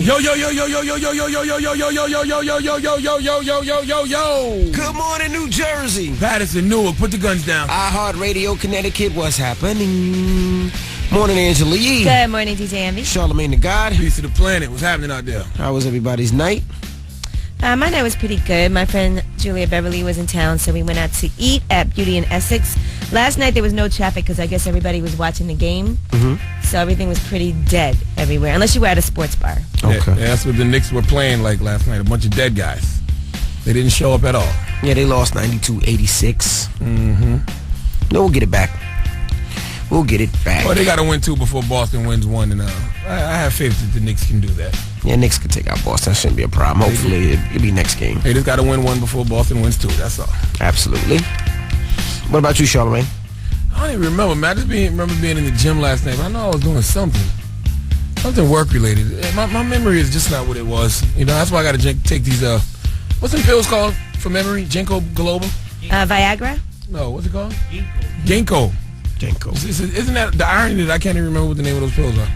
Vinny. Yo. Good morning, New Jersey. Patterson, Newark, put the guns down. iHeartRadio, Connecticut, what's happening? Morning, Angela Yee. Good morning, DJ Envy. Charlamagne the God. Peace to the planet. What's happening out there? How was everybody's night? My night was pretty good. My friend Julia Beverly was in town, so we went out to eat at Beauty in Essex. Last night there was no traffic because I guess everybody was watching the game. Mm-hmm. So everything was pretty dead everywhere, unless you were at a sports bar. Okay. Yeah, that's what the Knicks were playing like last night. A bunch of dead guys. They didn't show up at all. Yeah, they lost 92-86. Mm-hmm. No, we'll get it back. We'll get it back. Well, they got to win two before Boston wins one, and I have faith that the Knicks can do that. Yeah, Knicks can take out Boston. That shouldn't be a problem. Hopefully, it'll be next game. They just got to win one before Boston wins two. That's all. Absolutely. What about you, Charlamagne? I don't even remember, man. I just remember being in the gym last night, but I know I was doing something work-related. My memory is just not what it was. You know, that's why I got to take these, what's them pills called for memory? Ginkgo Biloba? Viagra? No, what's it called? Ginkgo. Isn't that the irony that I can't even remember what the name of those pills are?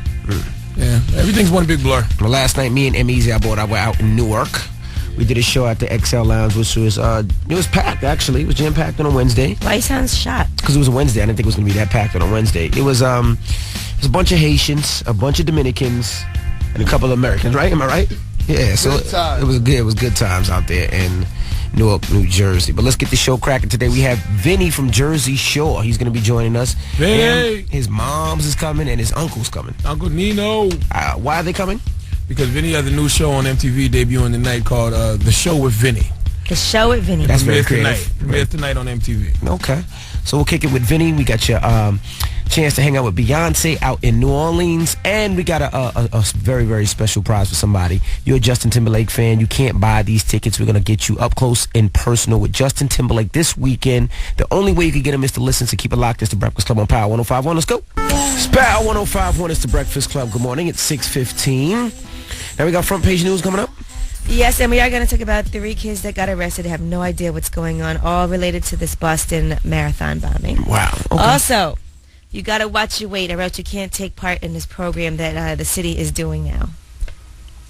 Yeah, everything's one big blur. Well, last night, me and M-Easy, I were out in Newark. We did a show at the XL Lounge, which was, it was packed, actually. It was jam-packed on a Wednesday. Why you sound shocked? Because it was a Wednesday. I didn't think it was going to be that packed on a Wednesday. It was a bunch of Haitians, a bunch of Dominicans, and a couple of Americans, right? Am I right? Yeah, so it was good. It was good times out there in Newark, New Jersey. But let's get the show cracking today. We have Vinny from Jersey Shore. He's going to be joining us. Vinny! His mom's is coming and his uncle's coming. Uncle Nino. Why are they coming? Because Vinny has a new show on MTV debuting tonight called The Show with Vinny. The Show with Vinny. That's very creative. Premieres tonight on MTV. Okay. So we'll kick it with Vinny. We got your chance to hang out with Beyonce out in New Orleans. And we got a very, very special prize for somebody. You're a Justin Timberlake fan. You can't buy these tickets. We're going to get you up close and personal with Justin Timberlake this weekend. The only way you can get him is to listen. So keep it locked. It's the Breakfast Club on Power 105.1. Let's go. It's Power 105.1. It's the Breakfast Club. Good morning. It's 6:15. Now we got front page news coming up. Yes, and we are going to talk about 3 kids that got arrested, have no idea what's going on, all related to this Boston Marathon bombing. Wow. Okay. Also, you got to watch your weight, or else you can't take part in this program that the city is doing now.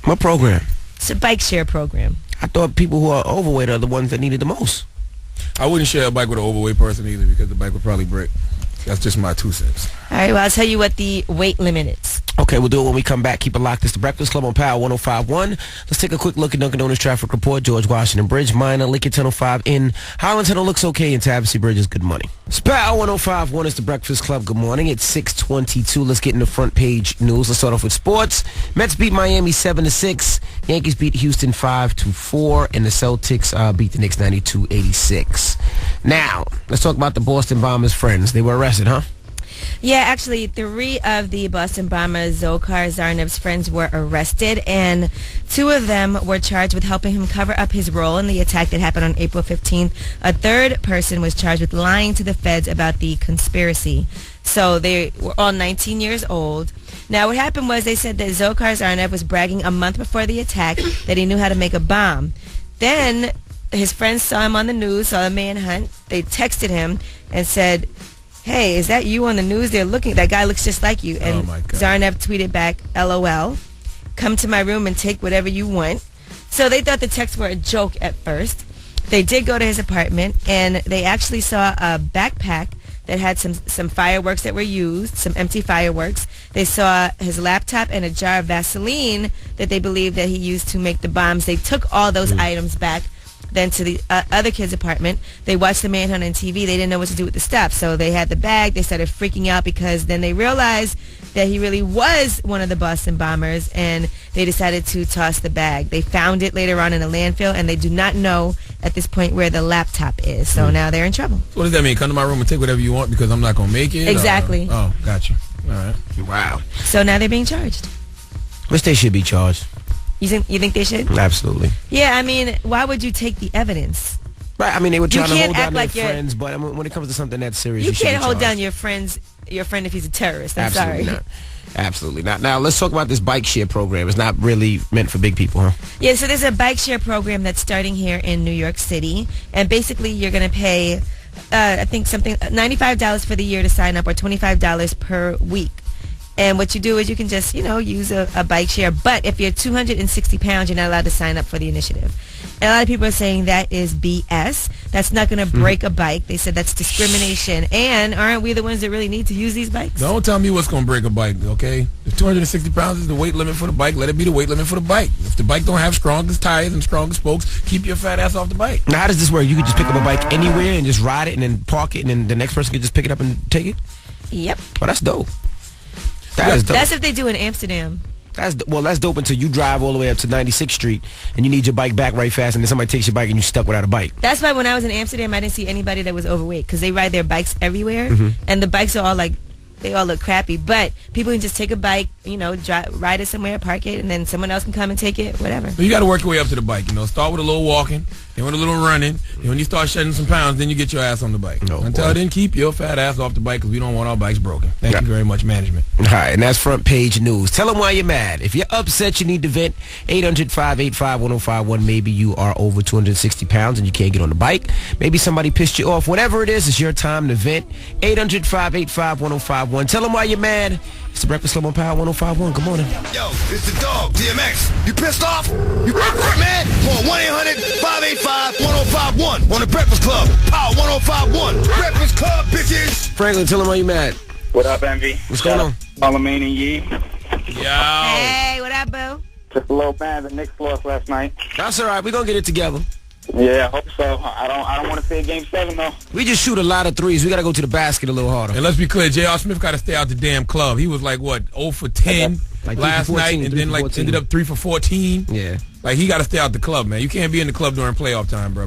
What program? It's a bike share program. I thought people who are overweight are the ones that need it the most. I wouldn't share a bike with an overweight person either because the bike would probably break. That's just my 2 cents. All right, well, I'll tell you what the weight limit is. Okay, we'll do it when we come back. Keep it locked. It's the Breakfast Club on Power 105.1. Let's take a quick look at Dunkin' Donuts traffic report. George Washington Bridge, minor. Lincoln Tunnel 5 in. Highland Tunnel looks okay in Tabassee Bridges. Good morning. It's Power 105.1. It's the Breakfast Club. Good morning. It's 6:22. Let's get in the front page news. Let's start off with sports. Mets beat Miami 7-6. Yankees beat Houston 5-4. And the Celtics beat the Knicks 92-86. Now, let's talk about the Boston Bombers' friends. They were arrested, huh? Yeah, actually, 3 of the Boston Bombers, Dzhokhar Tsarnaev's friends, were arrested, and 2 of them were charged with helping him cover up his role in the attack that happened on April 15th. A 3rd person was charged with lying to the feds about the conspiracy. So they were all 19 years old. Now, what happened was they said that Dzhokhar Tsarnaev was bragging a month before the attack that he knew how to make a bomb. Then his friends saw him on the news, saw the manhunt. They texted him and said, "Hey, is that you on the news? That guy looks just like you." And Tsarnaev tweeted back, "LOL, come to my room and take whatever you want." So they thought the texts were a joke at first. They did go to his apartment, and they actually saw a backpack that had some fireworks that were used, some empty fireworks. They saw his laptop and a jar of Vaseline that they believed that he used to make the bombs. They took all those items back. Then to the other kid's apartment. They watched the manhunt on TV. They didn't know what to do with the stuff. So they had the bag. They started freaking out because then they realized that he really was one of the Boston Bombers, and they decided to toss the bag. They found it later on in a landfill, and they do not know at this point where the laptop is. So now they're in trouble. So what does that mean? Come to my room and take whatever you want because I'm not going to make it? Exactly. Oh, gotcha. All right. Wow. So now they're being charged. Which they should be charged. You think they should? Absolutely. Yeah, I mean, why would you take the evidence? Right, I mean, they were trying to hold down like their friends, but I mean, when it comes to something that serious, you should can't be hold charged. down your friend if he's a terrorist. I'm Absolutely sorry. Not. Absolutely not. Now, let's talk about this bike share program. It's not really meant for big people, huh? Yeah, so there's a bike share program that's starting here in New York City, and basically you're going to pay, I think, something $95 for the year to sign up, or $25 per week. And what you do is you can just, use a bike share. But if you're 260 pounds, you're not allowed to sign up for the initiative. And a lot of people are saying that is BS. That's not going to break a bike. They said that's discrimination. And aren't we the ones that really need to use these bikes? Don't tell me what's going to break a bike, okay? If 260 pounds is the weight limit for the bike, let it be the weight limit for the bike. If the bike don't have strongest tires and strongest spokes, keep your fat ass off the bike. Now, how does this work? You can just pick up a bike anywhere and just ride it and then park it, and then the next person can just pick it up and take it? Yep. Oh, that's dope. That is dope. That's if they do in Amsterdam. That's dope until you drive all the way up to 96th Street and you need your bike back right fast, and then somebody takes your bike and you're stuck without a bike. That's why when I was in Amsterdam, I didn't see anybody that was overweight because they ride their bikes everywhere, and the bikes are all like, they all look crappy. But people can just take a bike, ride it somewhere, park it, and then someone else can come and take it, whatever. But you got to work your way up to the bike. Start with a little walking, then with a little running, and when you start shedding some pounds, then you get your ass on the bike. Until then, keep your fat ass off the bike because we don't want our bikes broken. Thank you very much, management. All right, and that's front page news. Tell them why you're mad. If you're upset, you need to vent. 800-585-1051. Maybe you are over 260 pounds and you can't get on the bike. Maybe somebody pissed you off. Whatever it is, it's your time to vent. 800-585-1051. Tell them why you're mad. It's the Breakfast Club on Power 105.1. Good morning. Yo, it's the dog, DMX. You pissed off? You mad? Call 1-800-585-1051 on the Breakfast Club. Power 105.1. Breakfast Club, bitches. Franklin, tell them why you're mad. What up, Envy? What's going on? Charlamagne and Yee. Yo. Hey, what up, boo? Just a little mad that Knicks lost last night. That's all right. We're going to get it together. Yeah, I hope so. I don't want to see a Game 7, though. We just shoot a lot of threes. We got to go to the basket a little harder. And let's be clear, J.R. Smith got to stay out the damn club. He was like, 0 for 10 last 14, night, and then ended up 3 for 14. Yeah. Like, he got to stay out the club, man. You can't be in the club during playoff time, bro.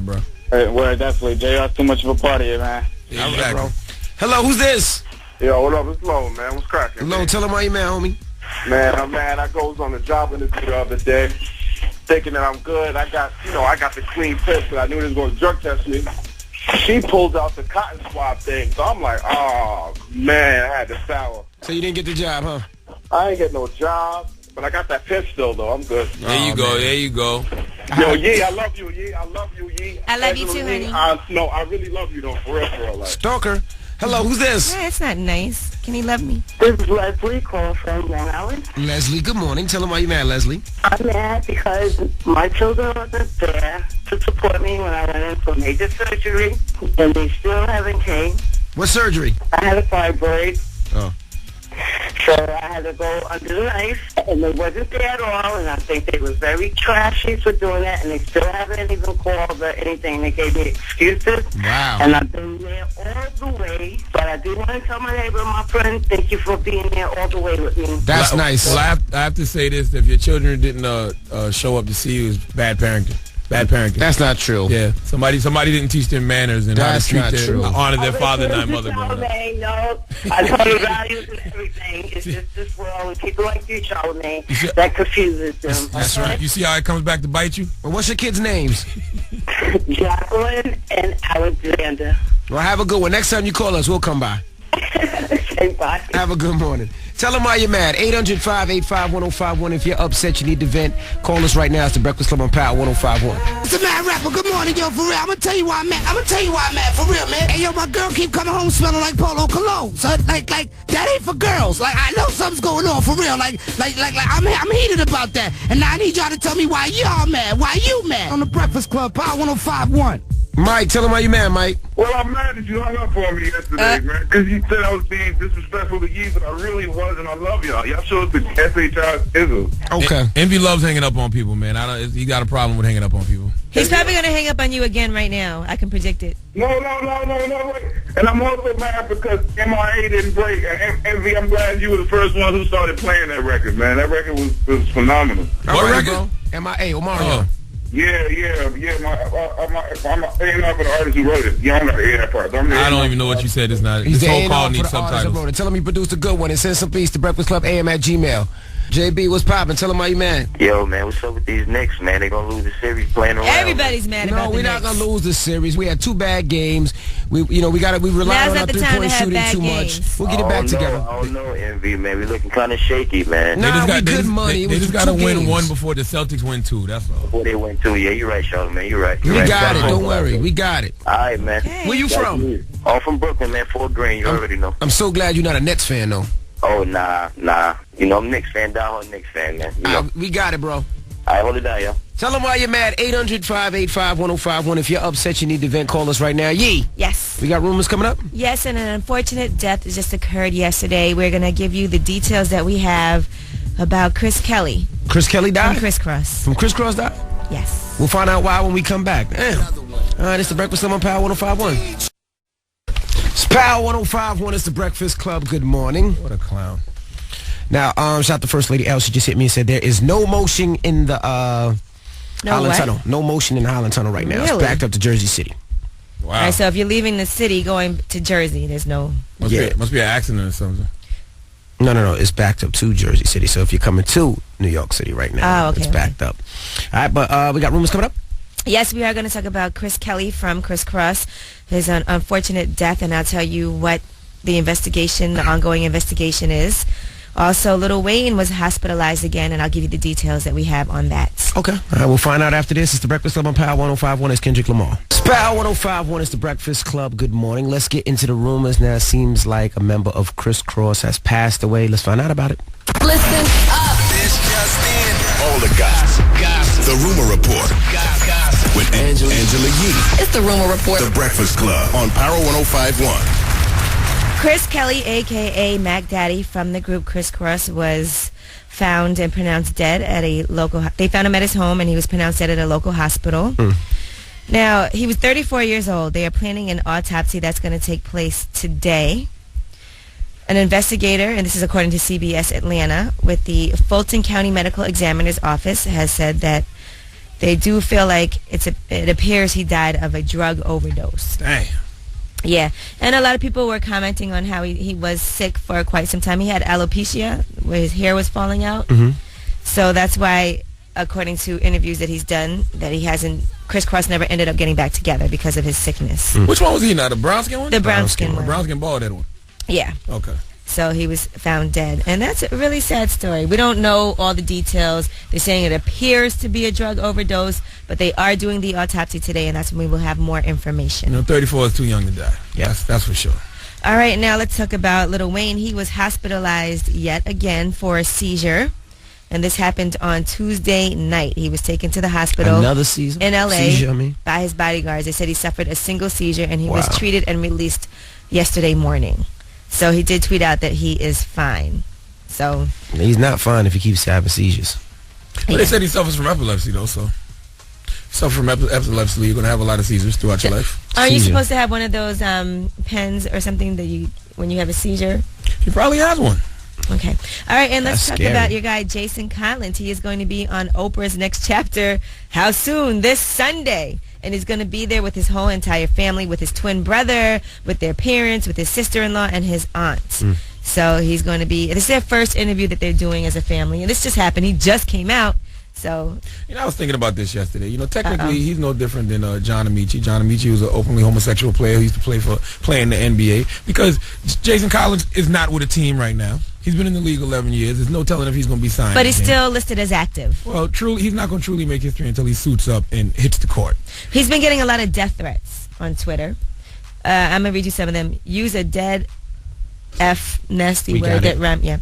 Well, definitely. JR's too much of a party here, man. Yeah, exactly. Hello, who's this? Yo, what up? It's Lo, man. What's cracking? Lo, tell them why you mad, homie. Man, I'm mad. I goes on the job interview the other day, thinking that I'm good. I got the clean piss, but I knew they was going to drug test me. She pulled out the cotton swab thing, so I'm like, oh, man, I had to sour. So you didn't get the job, huh? I ain't get no job, but I got that piss still, though. I'm good. There you go. There you go. Yo, Yee, I love you, Yee. I love you, Yee. I love you too, honey. No, I really love you, though, for real. Like. Stalker. Hello, who's this? Yeah, it's not nice. Can he love me? This is Leslie calling from Long Island. Leslie, good morning. Tell them why you mad, Leslie. I'm mad because my children wasn't there to support me when I went in for major surgery, and they still haven't came. What surgery? I had a fibroid. Oh. So I had to go under the knife, and they wasn't there at all, and I think they was very trashy for doing that, and they still haven't even called or anything. They gave me excuses. Wow. And I've been there all the way, but I do want to tell my neighbor, my friend, thank you for being there all the way with me. That's nice. Well, I have to say this. If your children didn't show up to see you, it's bad parenting. Bad parenting. That's not true. Yeah. Somebody didn't teach them manners and That's how to treat not true. honor their father and their mother growing up. No, I told the values and everything. It's just this world with people like you, Charlamagne, that confuses them. That's right. You see how it comes back to bite you? Well, what's your kids' names? Jacqueline and Alexander. Well, have a good one. Next time you call us, we'll come by. Okay, bye. Have a good morning. Tell them why you're mad. 800-585-1051. If you're upset, you need to vent. Call us right now. It's the Breakfast Club on Power 105.1. It's a mad rapper. Good morning, yo, for real. I'm gonna tell you why I'm mad. For real, man. Hey, yo, my girl keep coming home smelling like Polo Cologne. So, like, that ain't for girls. Like, I know something's going on, for real. Like, I'm heated about that. And now I need y'all to tell me why y'all mad. Why you mad? On the Breakfast Club, Power 105.1. Mike, tell them why you mad, Mike. Well, I'm mad that you hung up on me yesterday, man, because you said I was being disrespectful to you, but I really wasn't. I love y'all. Y'all showed the SHI-ism. Okay. Envy loves hanging up on people, man. He got a problem with hanging up on people. He's probably going to hang up on you again right now. I can predict it. No. Wait. And I'm also mad because MIA didn't break. And Envy, I'm glad you were the first one who started playing that record, man. That record was phenomenal. What record? Bro? M.I.A. Omarion. Yeah. I'm A&R for the artist who wrote it. You don't got the A&R part. I don't even know what you said. It's not. He's This the whole A&R call for needs the artist that subtitles. wrote it. Tell him he produced a good one and send some peace to Breakfast Club AM at Gmail. JB, what's poppin'? Tell him why you mad. Yo, man, what's up with these Knicks, man? They gonna lose the series playing around. Everybody's mad about No, the we're not Knicks. gonna lose this series. We had 2 bad games. We rely Now's on not our the time to 3-point have shooting bad too games. much. We'll get it back together. I don't know, Envy, man. We looking kind of shaky, man. Nah, we good money. They It just was got to 2 win games. 1 before the Celtics win 2. That's all. Before they win 2, yeah, you're right, Charlamagne. You're right. We got it. Don't worry. We got it. All right, man. Okay. Where you from? I'm from Brooklyn, man. Fort Greene. You already know. I'm so glad you're not a Nets fan, though. Oh, nah. You know, I'm Knicks fan, diehard Knicks fan, man. You know. We got it, bro. All right, hold it down, yo. Tell them why you're mad. 800-585-1051. If you're upset, you need to vent, call us right now. Yee. Yes. We got rumors coming up? Yes, and an unfortunate death just occurred yesterday. We're going to give you the details that we have about Chris Kelly. Chris Kelly died? From Criss Cross. From Criss Cross died? Yes. We'll find out why when we come back. Damn. All right, it's the Breakfast Club on Power 1051. It's Power 1051. It's the Breakfast Club. Good morning. What a clown. Now, shout out to First Lady L. She just hit me and said there is no motion in the Highland Tunnel. No motion in the Highland Tunnel right now. Really? It's backed up to Jersey City. Wow. All right, so if you're leaving the city going to Jersey, there's no... Must be an accident or something. No. It's backed up to Jersey City. So if you're coming to New York City right now, it's backed up. All right, but we got rumors coming up? Yes, we are going to talk about Chris Kelly from Criss Cross, his unfortunate death, and I'll tell you what the ongoing investigation is. Also, Lil Wayne was hospitalized again, and I'll give you the details that we have on that. Okay. All right, we'll find out after this. It's the Breakfast Club on Power 105.1. It's Kendrick Lamar. It's Power 105.1. It's the Breakfast Club. Good morning. Let's get into the rumors now. It seems like a member of Criss Cross has passed away. Let's find out about it. Listen up. This just in. All the gossip. The Rumor Report. With Angela Yee. It's the Rumor Report. The Breakfast Club on Power 105.1. Chris Kelly, a.k.a. Mac Daddy from the group Criss Cross, was found and pronounced dead at a local... They found him at his home, and he was pronounced dead at a local hospital. Now, he was 34 years old. They are planning an autopsy that's going to take place today. An investigator, and this is according to CBS Atlanta, with the Fulton County Medical Examiner's Office, has said that they do feel like it appears he died of a drug overdose. Dang. Yeah, and a lot of people were commenting on how he was sick for quite some time. He had alopecia, where his hair was falling out. So that's why, according to interviews that he's done, that he hasn't... Criss Cross never ended up getting back together because of his sickness. Which one was he now? The brown skin one? The brown skin one. The brown skin bald head one. Yeah. Okay. So he was found dead. And that's a really sad story. We don't know all the details. They're saying it appears to be a drug overdose, but they are doing the autopsy today, and that's when we will have more information. You know, 34 is too young to die. Yes, that's for sure. All right, now let's talk about Lil Wayne. He was hospitalized yet again for a seizure, and this happened on Tuesday night. He was taken to the hospital Another seizure? in L.A. Seizure, by his bodyguards. They said he suffered a single seizure, and he was treated and released yesterday morning. So he did tweet out that he is fine. So he's not fine if he keeps having seizures. But they said he suffers from epilepsy, though, so... Suffer from epilepsy, you're going to have a lot of seizures throughout your life. Are you supposed to have one of those pens or something that when you have a seizure? He probably has one. Okay. All right, and let's talk scary. about your guy, Jason Collins. He is going to be on Oprah's Next Chapter. How soon? This Sunday. And he's going to be there with his whole entire family, with his twin brother, with their parents, with his sister-in-law, and his aunt. So he's going to be... This is their first interview that they're doing as a family. And this just happened. He just came out. So... You know, I was thinking about this yesterday. You know, technically, he's no different than John Amici. John Amici was an openly homosexual player. He used to play in the NBA. Because Jason Collins is not with a team right now. He's been in the league 11 years. There's no telling if he's going to be signed. But he's still listed as active. Well, truly, he's not going to truly make history until he suits up and hits the court. He's been getting a lot of death threats on Twitter. I'm going to read you some of them. Use a dead F nasty word that rhyme. Yeah.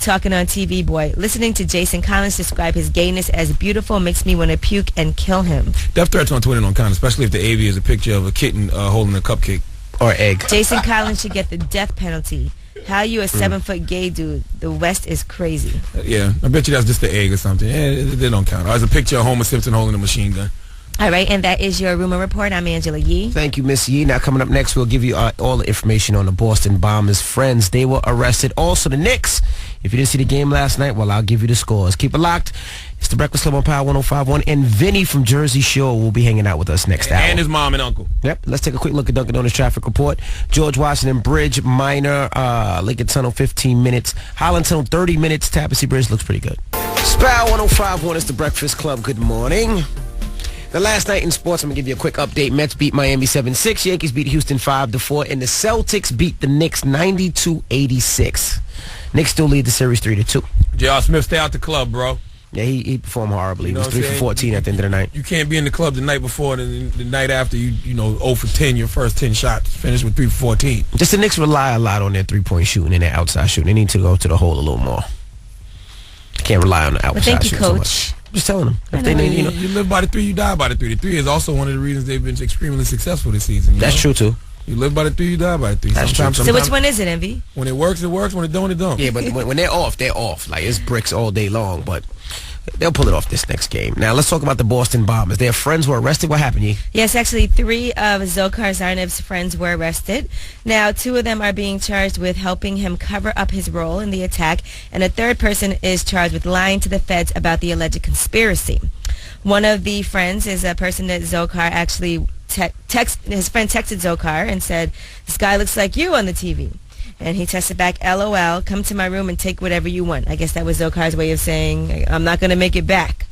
Talking on TV, boy. Listening to Jason Collins describe his gayness as beautiful makes me want to puke and kill him. Death threats on Twitter don't count, especially if the AV is a picture of a kitten holding a cupcake. Or egg. Jason Collins should get the death penalty. How you a 7-foot gay dude? The West is crazy. Yeah, I bet you that's just the egg or something. Yeah, they don't count. Or there's a picture of Homer Simpson holding a machine gun. All right, and that is your Rumor Report. I'm Angela Yee. Thank you, Miss Yee. Now, coming up next, we'll give you all the information on the Boston Bombers' friends. They were arrested. Also, the Knicks. If you didn't see the game last night, well, I'll give you the scores. Keep it locked. It's the Breakfast Club on Power 105.1, and Vinnie from Jersey Shore will be hanging out with us next hour. And his mom and uncle. Yep. Let's take a quick look at Dunkin' Donuts traffic report. George Washington Bridge, minor. Lincoln Tunnel, 15 minutes. Highland Tunnel, 30 minutes. Tapestry Bridge looks pretty good. Power 105.1 is the Breakfast Club. Good morning. The last night in sports, I'm going to give you a quick update. Mets beat Miami 7-6. Yankees beat Houston 5-4. And the Celtics beat the Knicks 92-86. Knicks still lead the series 3-2. J.R. Smith, stay out the club, bro. Yeah, he performed horribly. You know He was 3 for 14 at the end of the night. You can't be in the club the night before and the night after you know 0 for 10, your first 10 shots, finish with 3 for 14. Just the Knicks rely a lot on their three-point shooting and their outside shooting. They need to go to the hole a little more. Can't rely on the outside thank you, shooting so Coach. much. Just telling them. If they I mean, need, you live by the 3, you die by the 3. The 3 is also one of the reasons they've been extremely successful this season. That's true too. You live by the 3, you die by the 3. That's true. So which one is it, Envy? When it works, it works. When it don't, it don't. Yeah, but when they're off, they're off. Like, it's bricks all day long, but they'll pull it off this next game. Now, let's talk about the Boston Bombers. Their friends were arrested. What happened, Yee? Yes, actually, 3 of Dzhokhar Zarnev's friends were arrested. Now, 2 of them are being charged with helping him cover up his role in the attack, and a third person is charged with lying to the feds about the alleged conspiracy. One of the friends is a person that Dzhokhar actually his friend texted Dzhokhar and said, "This guy looks like you on the TV." And he texted back, "LOL, come to my room and take whatever you want." I guess that was Dzhokhar's way of saying, "I'm not going to make it back."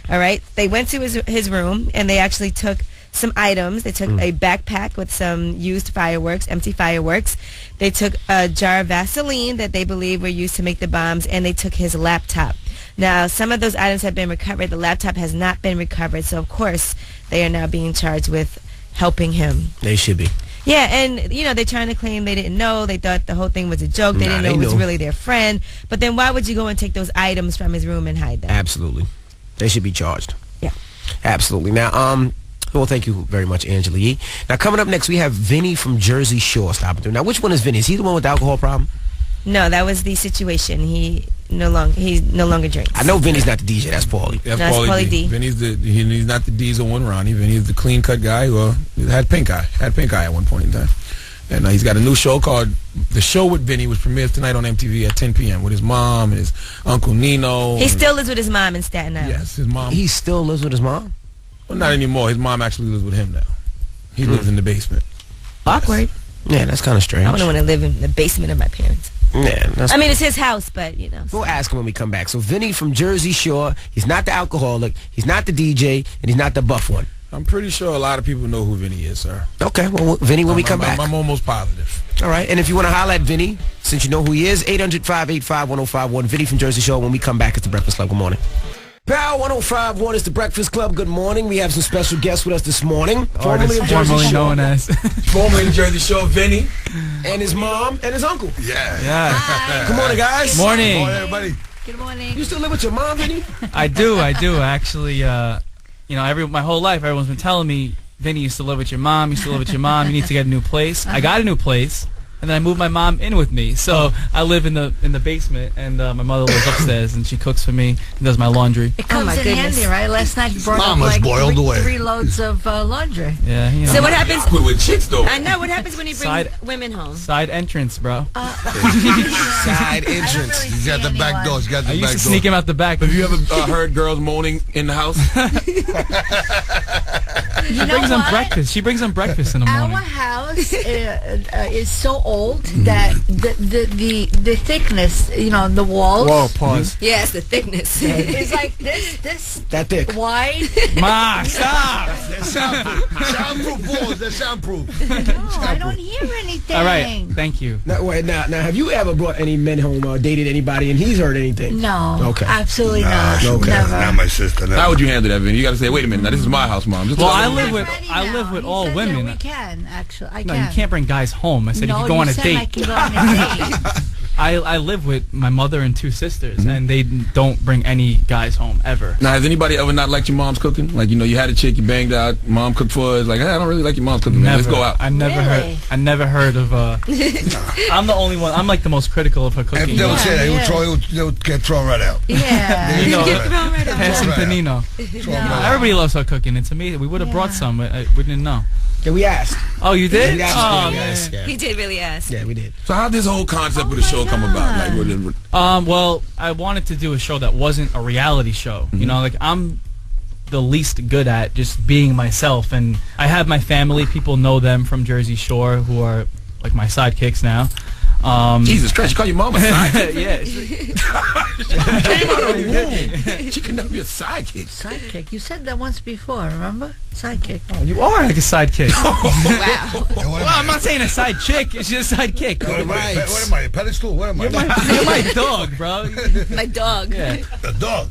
All right. They went to his room and they actually took some items. They took a backpack with some used fireworks, empty fireworks. They took a jar of Vaseline that they believe were used to make the bombs, and they took his laptop. Now, some of those items have been recovered. The laptop has not been recovered. So, of course, they are now being charged with helping him. They should be. Yeah, and, you know, they're trying to claim they didn't know. They thought the whole thing was a joke. They didn't know it was really their friend. But then why would you go and take those items from his room and hide them? Absolutely. They should be charged. Yeah. Absolutely. Now, well, thank you very much, Angela Yee. Now, coming up next, we have Vinnie from Jersey Shore stopping through. Now, which one is Vinnie? Is he the one with the alcohol problem? No, that was the situation. He no longer drinks. I know Vinny's not the DJ. That's Paulie. That's No, it's Paulie D. Vinny's he's not the Diesel one Ronnie. Vinny's the clean cut guy who had pink eye. At one point in time. And he's got a new show called The Show with Vinny, which premieres tonight on MTV at 10 p.m. with his mom and his Uncle Nino. He still lives with his mom in Staten Island. Yes, his mom. He still lives with his mom? Well, not anymore. His mom actually lives with him now. He lives in the basement. Awkward. Yeah, that's kind of strange. I wouldn't want to live in the basement of my parents. Yeah, I mean, it's his house, but, you know. We'll ask him when we come back. So, Vinny from Jersey Shore, he's not the alcoholic, he's not the DJ, and he's not the buff one. I'm pretty sure a lot of people know who Vinny is, sir. Okay, well, Vinny, when we come back. I'm almost positive. All right, and if you want to holler at Vinny, since you know who he is, 800-585-1051. Vinny from Jersey Shore. When we come back, it's the Breakfast Club. Good morning. Power 105.1 is the Breakfast Club. Good morning. We have some special guests with us this morning. Formerly of Jersey Shore. Known as. Formerly of Jersey Shore, Vinny. And his mom and his uncle. Yeah. Good morning, guys. Morning. Good morning, everybody. Good morning. You still live with your mom, Vinny? I do. Actually, my whole life, everyone's been telling me, Vinny, you still live with your mom. You need to get a new place. I got a new place. And then I moved my mom in with me, so I live in the basement, and my mother lives upstairs, and she cooks for me and does my laundry. It comes my in goodness. handy, right? Last night you brought Mama's up like boiled away. 3 loads of laundry. Yeah, you know. So what happens? Quit with chicks, though. I know. What happens when you bring Side- women home? Side entrance, bro. Side entrance. Really He's got the back door. He's got I the used back to door. sneak him out the back. Have you ever heard girls moaning in the house? She brings them breakfast. She brings them breakfast in the Our morning. house is so old that the thickness, the walls, Whoa, pause. Yes, the thickness. is like this That thick. wide. Ma, stop. They're soundproof. Soundproof walls. They're soundproof. No, I don't hear anything. All right, thank you. Now, wait, now, have you ever brought any men home or dated anybody and he's heard anything? No. Okay. Absolutely not. okay. Never. Not my sister. Never. How would you handle that, Vinny? You got to say, wait a minute. Now, this is my house, Mom. Just Well, tell I them- live with Ready I now. live with He all said women. that we can actually. I No, can. you can't bring guys home. I said No, you can go on a said date. I can go on a date. I live with my mother and 2 sisters, and they don't bring any guys home ever. Now, has anybody ever not liked your mom's cooking? Like, you had a chick, you banged out, mom cooked for us. Like, hey, I don't really like your mom's cooking, man. Never. Let's go out. I never Really? heard. I never heard of. I'm the only one. I'm like the most critical of her cooking. If they would say that, Yeah. they would get thrown right out. Yeah. You know, Right out. passing Right out. Panino. Thrown right out. Everybody loves her cooking. It's amazing. We would have brought some. We didn't know. Yeah, we asked. Oh, you did? We asked. Oh, we man. asked, yeah. He did really ask. Yeah, we did. So how did this whole concept of the show come about? Like, Well, I wanted to do a show that wasn't a reality show. You know, like I'm the least good at just being myself, and I have my family. People know them from Jersey Shore, who are like my sidekicks now. Jesus Christ, you call your mom a sidekick? Yeah. She could never be a sidekick. Sidekick. You said that once before, remember? Sidekick. Oh, you are like a sidekick. Wow. Well, I'm not saying a side chick. It's just a sidekick. What am I? A pedestal? What am I? You're my dog, bro. My dog. Yeah. The dog.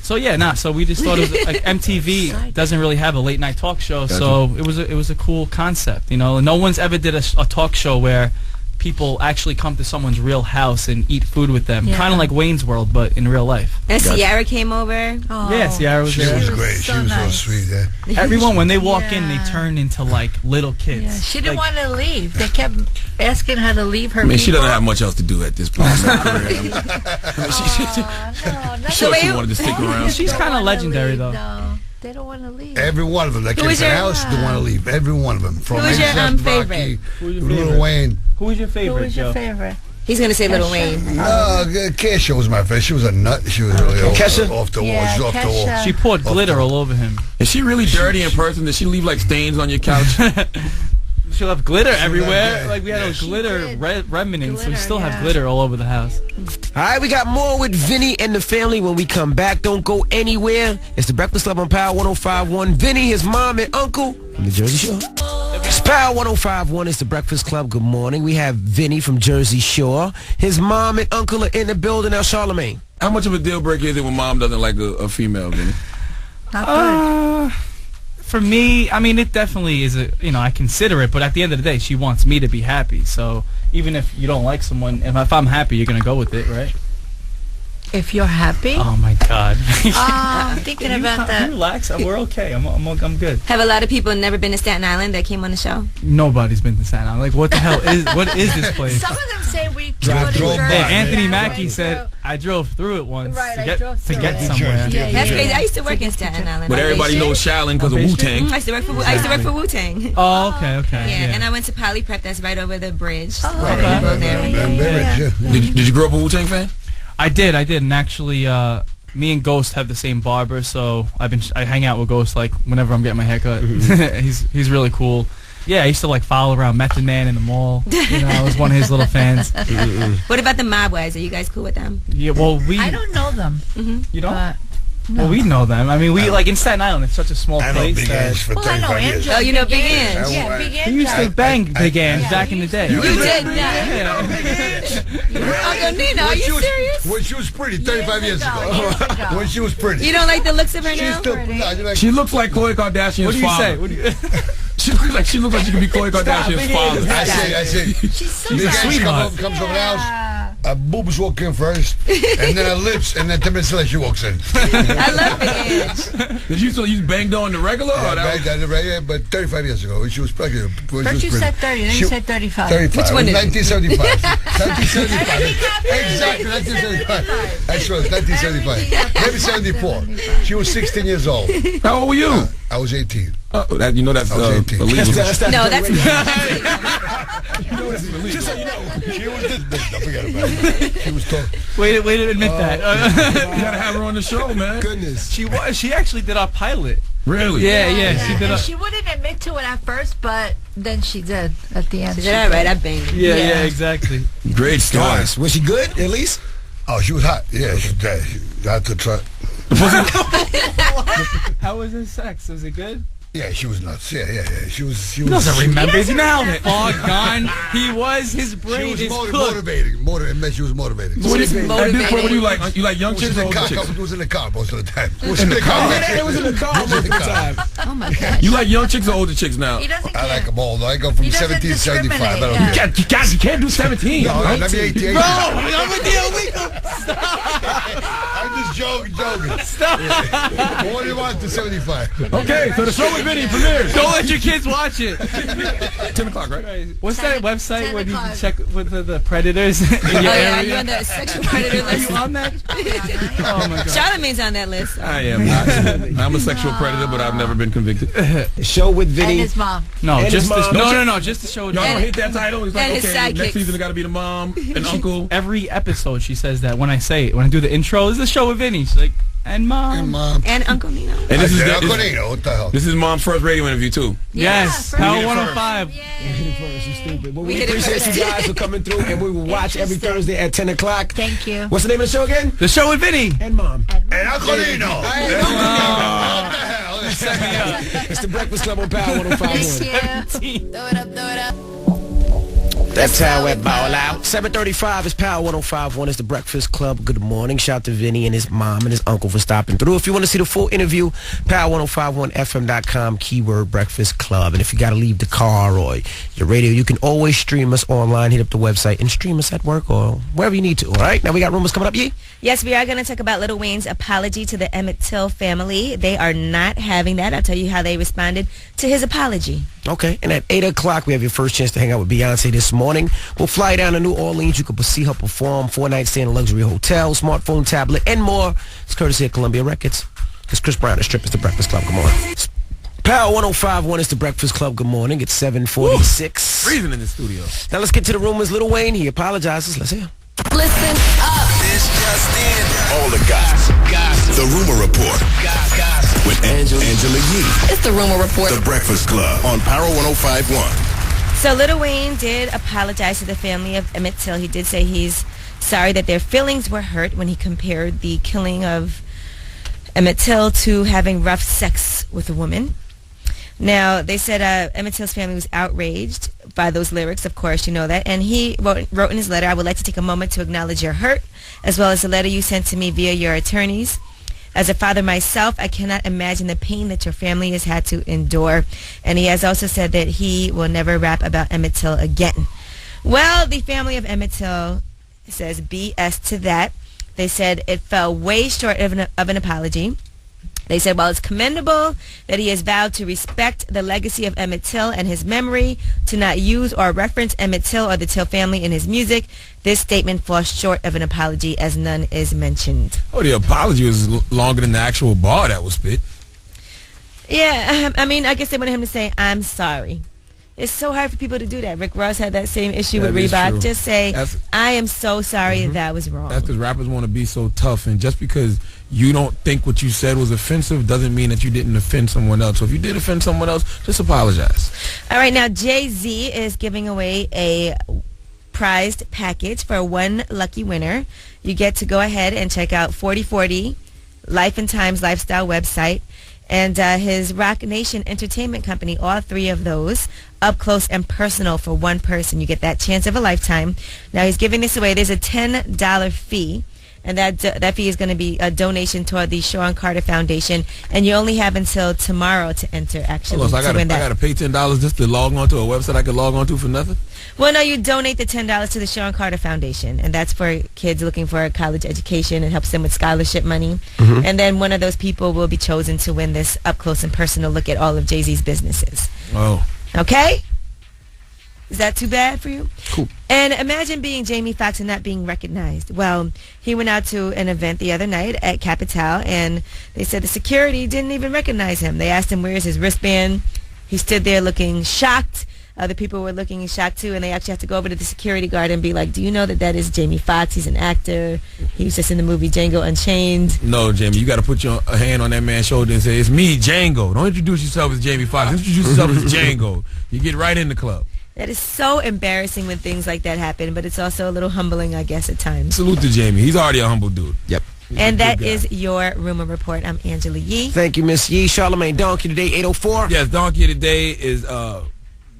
So yeah, so we just thought it was like MTV doesn't really have a late night talk show, so it was a cool concept, you know. No one's ever did a talk show where people actually come to someone's real house and eat food with them, kind of like Wayne's World, but in real life. And Ciara came over. Oh, yeah, Ciara was there. She was great. She was so sweet. Yeah. Everyone, when they walk in, they turn into like little kids. Yeah, she didn't want to leave. They kept asking her to leave her. I mean, she doesn't have much else to do at this point. She wanted to stick around. She's kind of legendary, though. No, they don't want to leave. Every one of them that came to the house didn't want to leave. Every one of them. From Who was your favorite? Lil Wayne. Who was your favorite? Who was your favorite? He's gonna say Lil Wayne. No, Kesha was my favorite. She was a nut. She was really off the wall. She was off the wall. She poured glitter all over him. Is she really dirty in person? Did she leave like stains on your couch? She left glitter everywhere. Like we had a glitter remnants. We still have glitter all over the house. All right, we got more with Vinny and the family when we come back. Don't go anywhere. It's the Breakfast Club on Power 105.1. Vinny, his mom, and uncle from the Jersey Shore. It's Power 105.1. It's the Breakfast Club. Good morning. We have Vinny from Jersey Shore. His mom and uncle are in the building now. Charlamagne. How much of a deal breaker is it when mom doesn't like a female, Vinny? Not good. For me, I mean, it definitely is I consider it, but at the end of the day, she wants me to be happy. So even if you don't like someone, if I'm happy, you're going to go with it, right? If you're happy. Oh my God. I'm thinking about that. Relax. We're okay. I'm good. Have a lot of people never been to Staten Island that came on the show? Nobody's been to Staten Island. Like, what the hell what is this place? Some of them say we drove Hey, Anthony Mackie said I drove through it once to get somewhere. That's crazy. I used to work in Staten Island. But everybody knows Shaolin because of Wu-Tang. I used to work for Wu-Tang. Oh, okay. Yeah, and I went to Poly Prep. That's right over the bridge. Did you grow up a Wu-Tang fan? I did, and actually, me and Ghost have the same barber, so I hang out with Ghost like whenever I'm getting my haircut. He's really cool. Yeah, I used to like follow around Method Man in the mall. I was one of his little fans. What about the Mob Wives? Are you guys cool with them? Yeah, well, I don't know them. You don't? No. Well, we know them. I mean, we like in Staten Island. It's such a small place. I know Big Ange for 35 years. Oh, you know Big Ange? Yeah, Big Ange. He used to bang Big Ange back in the day. You did? Yeah. Uncle Nino, are you serious? When she was pretty, 35 years ago. When she was pretty. You don't like the looks of her now? She looks like Khloe Kardashian's father. What do you say? She looks like she could be Khloe Kardashian's father. I say. She's so Big nice. Ange comes over the house. Her boobs walk in first, and then her lips, and then 10 minutes later she walks in. I love Big Ange. Did you banged on the regular? Yeah, banged on the regular, but 35 years ago when she was pregnant. First you said 30, then you said 35. 35. Which one is it? 1975. 1975. Exactly, 1975. That's right, 1975. Maybe 74. She was 16 years old. How old were you? I was 18. That's I was 18. illegal. No, that's Just so you know. She was this big. Don't forget about it. She was tall. Way to admit that. You gotta have her on the show, man. Goodness. She actually did our pilot. Really? Yeah. She did. And she wouldn't admit to it at first, but then she did at the end. She did all right. I banged her. Yeah, exactly. Great story. Was she good, at least? Oh, she was hot. Yeah, she had to try. How was his sex? Was it good? Yeah, she was nuts. Yeah. She was. He doesn't remember. He's now far gone. He was his brain. She was motivating. It meant she was motivating. What do you like? You like young chicks or older chicks? It was in the car most of the time. In the car? It was in the car most of the time. Oh my gosh. You like young chicks or older chicks now? He doesn't I care. like them all. Though. I go from 1775. I don't care. You can't do 17. No, let me 18. No, I'm with you. I'm just joking. Stop. What do you want to 75? Okay, so the show with Vinny premieres. Don't let your kids watch it. 10 o'clock, right? What's that website where you can check with the predators in your Are area? you on the sexual predator Are you list? on that? Oh my God. Charlamagne's on that list. I am not. I'm a sexual predator, but I've never been convicted. The show with And Vinny. his mom. No, And just his mom. no. Just the show. Y'all don't hate that title? It's like, And his okay, next sidekicks. season it got to be the mom and uncle. Every episode she says that when I do the intro. This is the show with Vinny. She's like, and mom. And mom. And Uncle Nino. And this is Uncle Nino. What the hell? This is mom's first radio interview too. Yes, Yeah, Power first. 105. She's stupid. Well, We we did it appreciate first. you guys for coming through, and we will watch every Thursday at 10 o'clock. Thank you. What's the name of the show again? The show with Vinny. And Mom. And Uncle Nino. What the hell? It's the Breakfast Club on Power 105.1. Thank you. Throw it up, throw it up. That's how it ball out. 7:35 is Power 105.1 is the Breakfast Club. Good morning. Shout out to Vinny and his mom and his uncle for stopping through. If you want to see the full interview, power1051fm.com, keyword Breakfast Club. And if you got to leave the car or your radio, you can always stream us online. Hit up the website and stream us at work or wherever you need to. All right? Now we got rumors coming up, Yee? Yes, we are going to talk about Lil Wayne's apology to the Emmett Till family. They are not having that. I'll tell you how they responded to his apology. Okay, and at 8 o'clock, we have your first chance to hang out with Beyonce this morning. We'll fly down to New Orleans. You can see her perform, 4-night stay in a luxury hotel, smartphone, tablet, and more. It's courtesy of Columbia Records. It's Chris Brown, the strip is the Breakfast Club. Good morning. Power 105.1 is the Breakfast Club. Good morning. It's 7:46. Freezing in the studio. Now let's get to the rumors. Lil Wayne, he apologizes. Let's hear. Listen up. This just in. All the gossip. The Rumor Report. With Angela Yee. It's the Rumor Report. The Breakfast Club on Power 105.1. So Lil Wayne did apologize to the family of Emmett Till. He did say he's sorry that their feelings were hurt when he compared the killing of Emmett Till to having rough sex with a woman. Now, they said Emmett Till's family was outraged by those lyrics, of course, you know that. And he wrote in his letter, I would like to take a moment to acknowledge your hurt, as well as the letter you sent to me via your attorneys. As a father myself, I cannot imagine the pain that your family has had to endure. And he has also said that he will never rap about Emmett Till again. Well, the family of Emmett Till says BS to that. They said it fell way short of an apology. They said, while it's commendable that he has vowed to respect the legacy of Emmett Till and his memory, to not use or reference Emmett Till or the Till family in his music, this statement falls short of an apology as none is mentioned. Oh, the apology was longer than the actual bar that was spit. Yeah, I mean, I guess they wanted him to say, I'm sorry. It's so hard for people to do that. Rick Ross had that same issue with Reebok. Just say, I am so sorry that was wrong. That's because rappers want to be so tough. And just because you don't think what you said was offensive doesn't mean that you didn't offend someone else. So if you did offend someone else, just apologize. All right, now Jay-Z is giving away a prized package for one lucky winner. You get to go ahead and check out 4040 Life and Times Lifestyle website and his Rock Nation Entertainment Company, all three of those, up close and personal for one person. You get that chance of a lifetime. Now he's giving this away. There's a $10 fee, and that fee is going to be a donation toward the Sean Carter Foundation, and you only have until tomorrow to enter, actually, so to win that. I got to pay $10 just to log on to a website I can log on to for nothing? Well, no, you donate the $10 to the Sean Carter Foundation, and that's for kids looking for a college education. It helps them with scholarship money. Mm-hmm. And then one of those people will be chosen to win this up-close and personal look at all of Jay-Z's businesses. Oh. Okay? Is that too bad for you? Cool. And imagine being Jamie Foxx and not being recognized. Well, he went out to an event the other night at Capital, and they said the security didn't even recognize him. They asked him, where's his wristband? He stood there looking shocked. Other people were looking shocked too, and they actually had to go over to the security guard and be like, do you know that is Jamie Foxx? He's an actor. He was just in the movie Django Unchained. No, Jamie, you got to put your hand on that man's shoulder and say, it's me, Django. Don't introduce yourself as Jamie Foxx. Introduce yourself as Django. You get right in the club. That is so embarrassing when things like that happen, but it's also a little humbling, I guess, at times. Salute to Jamie. He's already a humble dude. Yep. And that is your Rumor Report. I'm Angela Yee. Thank you, Miss Yee. Charlamagne Donkey today, 8:04. Yes, Donkey today is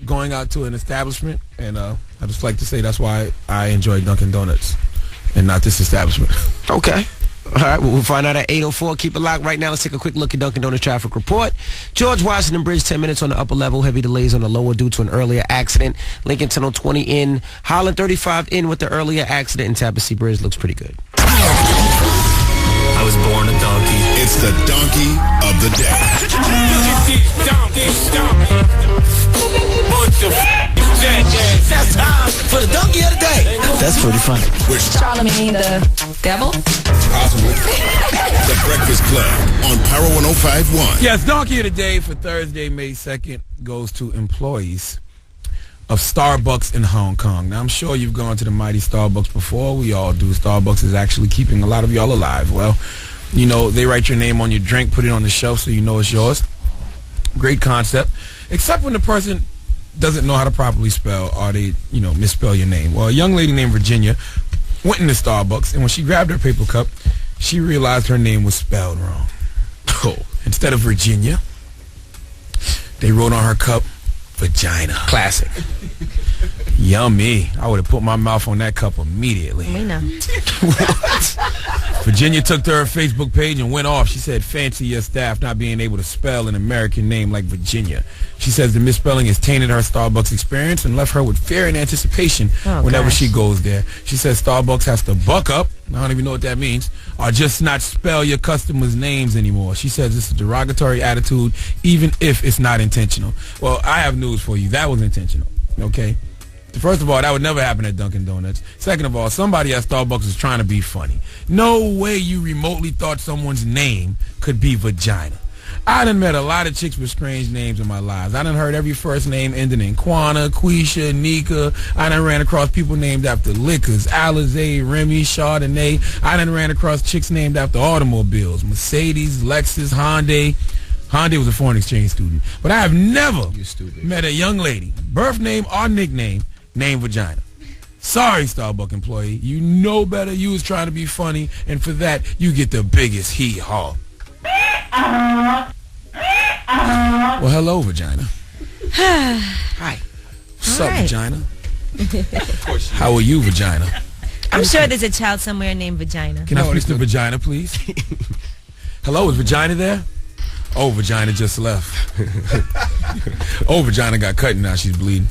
going out to an establishment, and I just like to say that's why I enjoy Dunkin' Donuts and not this establishment. Okay. All right, well, we'll find out at 8:04. Keep it locked right now. Let's take a quick look at Dunkin' Donuts traffic report. George Washington Bridge, 10 minutes on the upper level. Heavy delays on the lower due to an earlier accident. Lincoln Tunnel 20 in. Holland 35 in with the earlier accident. And Tabassy Bridge looks pretty good. I was born a donkey. It's the donkey of the day. That's time for the donkey of the day. That's pretty funny. Charlamagne the devil? Possibly. The Breakfast Club on Power 105.1. Yes, donkey of the day for Thursday, May 2nd goes to employees of Starbucks in Hong Kong. Now, I'm sure you've gone to the mighty Starbucks before. We all do. Starbucks is actually keeping a lot of y'all alive. Well, you know, they write your name on your drink, put it on the shelf so you know it's yours. Great concept. Except when the person doesn't know how to properly spell or they, misspell your name. Well, a young lady named Virginia went into Starbucks, and when she grabbed her paper cup, she realized her name was spelled wrong. Oh. Instead of Virginia, they wrote on her cup Vagina. Classic. Yummy. I would have put my mouth on that cup immediately. We know. Virginia took to her Facebook page and went off. She said, fancy your staff not being able to spell an American name like Virginia. She says the misspelling has tainted her Starbucks experience and left her with fear and anticipation whenever she goes there. She says Starbucks has to buck up, I don't even know what that means, or just not spell your customers' names anymore. She says it's a derogatory attitude even if it's not intentional. Well, I have news for you. That was intentional, okay? First of all, that would never happen at Dunkin' Donuts. Second of all, somebody at Starbucks is trying to be funny. No way you remotely thought someone's name could be Vagina. I done met a lot of chicks with strange names in my lives. I done heard every first name ending in Quana, Quisha, Nika. I done ran across people named after liquors, Alizé, Remy, Chardonnay. I done ran across chicks named after automobiles, Mercedes, Lexus, Hyundai. Hyundai was a foreign exchange student. But I have never met a young lady, birth name or nickname, named Vagina. Sorry, Starbucks employee. You know better. You was trying to be funny, and for that, you get the biggest hee-haw. Well, hello, Vagina. Hi. What's up, Vagina? How are you, Vagina? I'm sure there's a child somewhere named Vagina. Can I speak to Vagina, please? Hello, is Vagina there? Oh, Vagina just left. Oh, Vagina got cut and now she's bleeding.